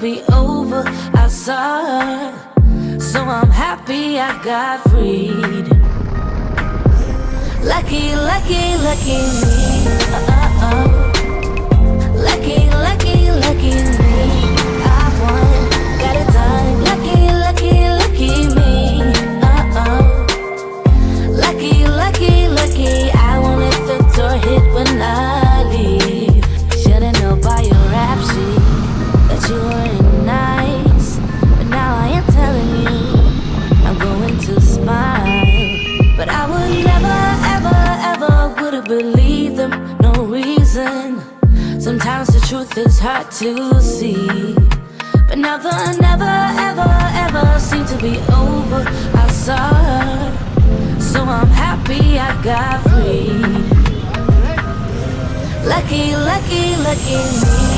be over. I saw her, so I'm happy I got freed. Lucky, lucky, lucky me. Lucky, lucky, lucky me. I won, got it done. Lucky, lucky, lucky me. Lucky, lucky, lucky. I won't let the door hit when I leave. Should've known by your rap sheet that you weren't nice, but now I am telling you I'm going to smile. But I would never, ever, ever would've believed them. No reason. Sometimes the truth is hard to see, but now the never, ever, ever seemed to be over. I saw her, so I'm happy I got freed. Lucky, lucky, lucky me.